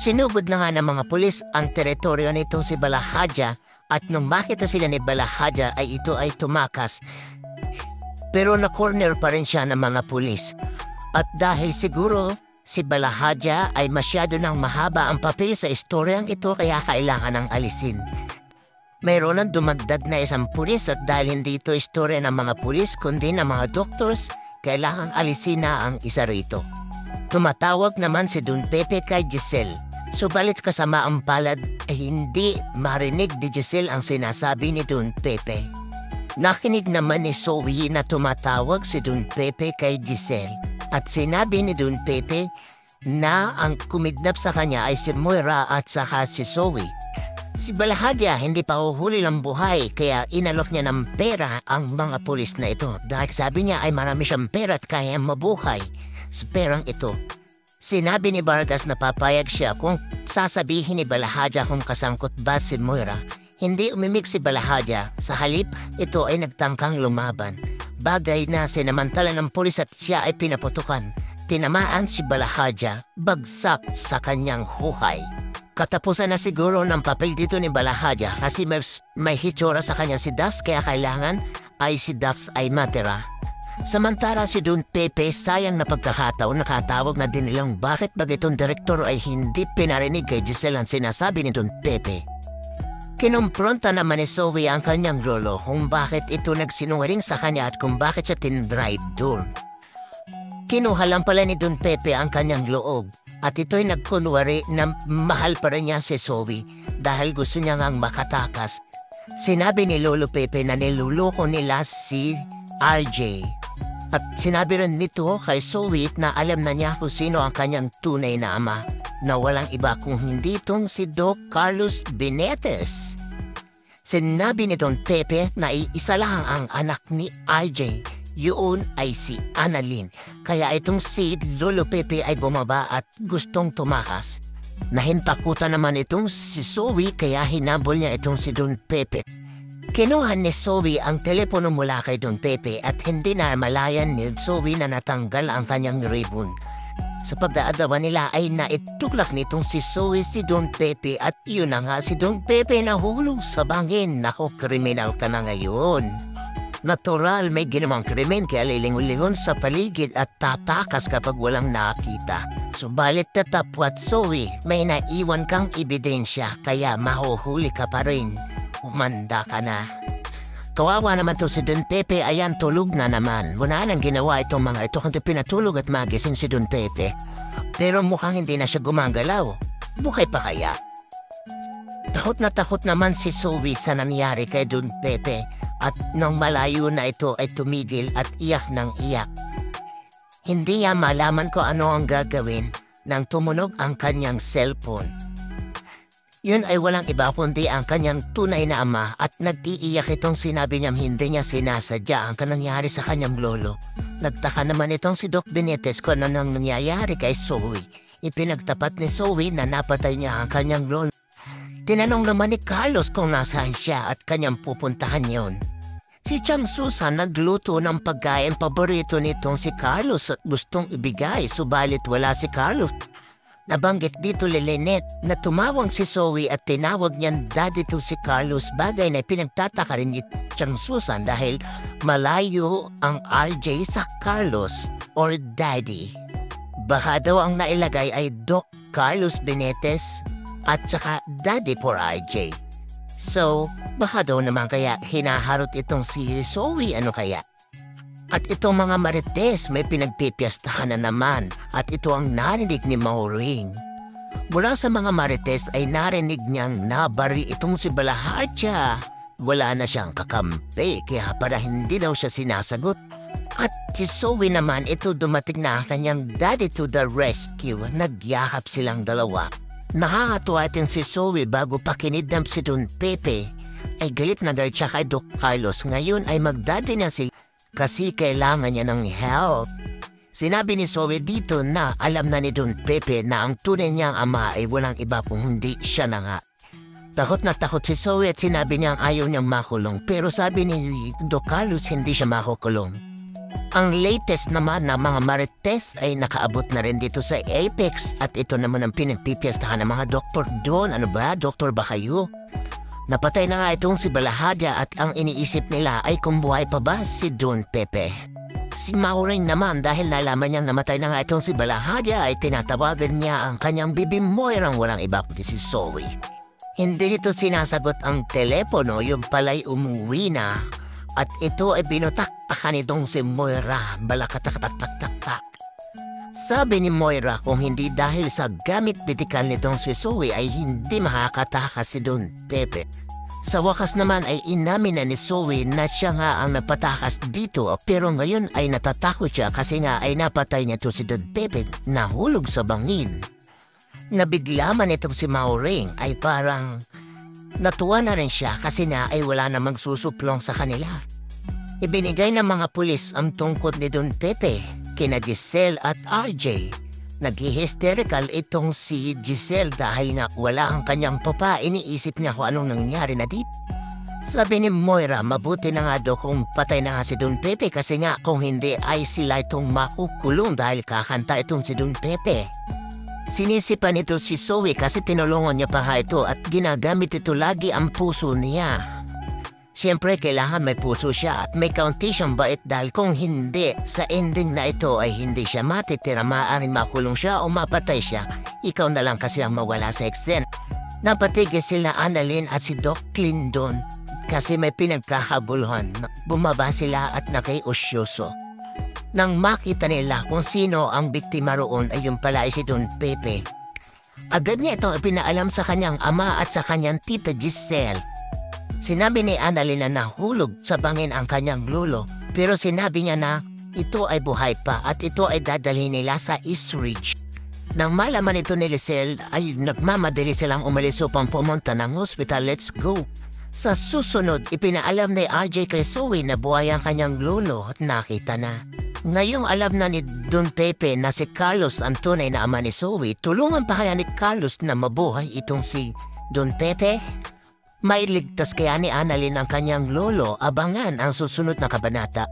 Sinugod na nga ng mga pulis ang teritoryo nitong si Balahadja at nung makita sila ni Balahadja ay ito ay tumakas. Pero na-corner pa rin siya ng mga pulis. At dahil siguro si Balahadja ay masyado nang mahaba ang papel sa istoryang ito kaya kailangan ng alisin. Mayroon ang dumagdag na isang pulis at dahil hindi ito istorya ng mga pulis kundi ng mga doctors, kailangang alisin na ang isa rito. Tumatawag naman si Don Pepe kay Giselle. Subalit kasama ang palad ay hindi marinig ni Giselle ang sinasabi ni Don Pepe. Nakinig naman ni Zoe na tumatawag si Don Pepe kay Giselle at sinabi ni Don Pepe na ang kumidnap sa kanya ay si Moira at saka si Zoe. Si Balahadja hindi pa uhuli ng buhay kaya inalok niya ng pera ang mga pulis na ito dahil sabi niya ay marami siyang pera at kaya mabuhay sa perang ito. Sinabi ni Vargas na papayag siya kung sasabihin ni Balahadja kung kasangkot ba si Moira. Hindi umimik si Balahadja, sa halip ito ay nagtangkang lumaban. Bagay na sinamantala ng pulis at siya ay pinaputukan. Tinamaan si Balahadja, bagsak sa kanyang huhay. Katapusan na siguro ng papel dito ni Balahadja kasi may hitsura sa kanya si Dax kaya kailangan ay si Dax ay matira. Samantala si Don Pepe sayang na pagkakataon nakatawag na din nilang bakit ba itong direktor ay hindi pinarinig kay Giselle ang sinasabi ni Don Pepe. Kinumpronta naman ni Zoe ang kanyang lolo kung bakit ito nagsinungaling sa kanya at kung bakit siya tinrive door. Kinuha lang pala ni Don Pepe ang kanyang loob at ito'y nagkunwari na mahal pa rin niya si Zoe dahil gusto niya ngang makatakas. Sinabi ni Lolo Pepe na niluloko nila si RJ. At sinabi rin nito kay Zoe na alam na niya kung sino ang kanyang tunay na ama na walang iba kung hindi itong si Doc Carlos Benitez. Sinabi ni Don Pepe na iisa lang ang anak ni RJ. Yun ay si Annalyn. Kaya itong si Lolo Pepe ay bumaba at gustong tumakas. Nahintakutan naman itong si Zoe kaya hinabol niya itong si Don Pepe. Kinuha ni Zoe ang telepono mula kay Don Pepe at hindi na malayan ni Zoe na natanggal ang kanyang ribbon. Sa pagdaadawan nila ay naituklak nitong si Zoe si Don Pepe at yun na nga si Don Pepe nahulog sa bangin. Nako, kriminal ka na ngayon. Natural may ginawang krimen kaya lilingon-lingon sa paligid at tatakas kapag walang nakita. Subalit tatapwat Zoe, may naiwan kang ebidensya kaya mahuhuli ka pa rin. Umanda ka na. Kawawa naman to si Don Pepe, ayan tulog na naman. Wala nang ginawa itong mga ito kundi pinatulog at magising si Don Pepe. Pero mukhang hindi na siya gumagalaw. Buhay pa kaya? Takot naman si Zoe sa nangyari kay Don Pepe. At nang malayo na ito ay tumigil at iyak ng iyak. Hindi niya malaman ko ano ang gagawin nang tumunog ang kanyang cellphone. Yun ay walang iba kundi ang kanyang tunay na ama at nag-iiyak itong sinabi niyang hindi niya sinasadya ang nangyari sa kanyang lolo. Nagtaka naman itong si Doc Benitez kung ano nang nangyayari kay Zoe. Ipinagtapat ni Zoe na napatay niya ang kanyang lolo. Tinanong naman ni Carlos kung nasaan siya at kanyang pupuntahan yon. Si Chang Susan nagluto ng pagkain paborito nitong si Carlos at gustong ibigay subalit wala si Carlos. Nabanggit dito ni Lynette na tumawag si Zoe at tinawag niyang daddy to si Carlos, bagay na pinagtataka rin ni Chang Susan dahil malayo ang RJ sa Carlos or daddy. Baka daw ang nailagay ay Doc Carlos Benitez at saka daddy for RJ. So, baka daw naman kaya hinaharot itong si Zoe, ano kaya? At itong mga marites may pinagpipiyastahan na naman at ito ang narinig ni Maureen. Mula sa mga marites ay narinig niyang nabari itong si Balahadja. Wala na siyang kakampi kaya para hindi daw siya sinasagot. At si Zoe naman ito dumating na kanyang daddy to the rescue. Nagyakap silang dalawa. Nakakatuwa itong si Zoe bago pa kinidnap si Don Pepe. Ay galit na galit siya kay Doc Carlos. Ngayon ay magdadi na si kasi kailangan niya ng help. Sinabi ni Zoe dito na alam na ni Don Pepe na ang tunay niyang ama ay walang iba kung hindi siya na nga. Takot na takot si Zoe at sinabi niyang ayaw niyang makulong pero sabi ni Doc Carlos hindi siya makukulong. Ang latest naman na mga marites ay nakaabot na rin dito sa Apex at ito naman ang pinagpipiestahan ng mga doktor doon. Ano ba? Doktor ba kayo? Napatay na nga itong si Balahadja at ang iniisip nila ay kung buhay pa ba si Don Pepe. Si Maureen naman dahil nalaman niyang namatay na nga itong si Balahadja ay tinatawagan niya ang kanyang bibi Moirang walang iba kundi si Zoe. Hindi nito sinasagot ang telepono, yung pala'y umuwi na. At ito ay binutaktakan nitong si Moira, balakatak-tak-tak-tak. Sabi ni Moira kung hindi dahil sa gamit pitikal nitong si Zoe ay hindi makakatakas si Don Pepe. Sa wakas naman ay inamin na ni Zoe na siya nga ang napatakas dito pero ngayon ay natatakot siya kasi nga ay napatay niya to si Don Pepe nahulog sa bangin. Nabigla man itong si Maureen ay parang natuwa na rin siya kasi na ay wala namang susuplong sa kanila. Ibinigay ng mga pulis ang tungkod ni Don Pepe kina Giselle at RJ. Nag-hysterical itong si Giselle dahil na wala ang kanyang papa, iniisip niya kung anong nangyari na dito. Sabi ni Moira, mabuti na nga daw kung patay na nga si Don Pepe kasi nga kung hindi ay sila itong makukulong dahil kakanta itong si Don Pepe. Sinisipan ito si Zoe kasi tinulungan niya pa ito at ginagamit ito lagi ang puso niya. Siyempre kailangan may puso siya at may kaunti siyang bait dahil kung hindi, sa ending na ito ay hindi siya matitira, maaaring makulong siya o mapatay siya. Ikaw na lang kasi ang mawala sa eksena. Napatigil sila Annalyn at si Doc Clendon kasi may pinagkakaguluhan. Bumaba sila at nakiusyoso. Nang makita nila kung sino ang biktima roon ay yung pala ay si Don Pepe. Agad niya itong ipinaalam sa kanyang ama at sa kanyang tita Giselle. Sinabi ni Annalyn na nahulog sa bangin ang kanyang lolo pero sinabi niya na ito ay buhay pa at ito ay dadalhin nila sa East Ridge. Nang malaman ito ni Giselle ay nagmamadali silang umalis upang pumunta ng hospital. Let's go! Sa susunod, ipinaalam ni RJ kay Zoe na buhay ang kanyang lolo at nakita na. Ngayong alam na ni Don Pepe na si Carlos ang tunay na ama ni Zoe, tulungan pa kaya ni Carlos na mabuhay itong si Don Pepe? Mailigtas kaya ni Annalyn ang kanyang lolo? Abangan ang susunod na kabanata.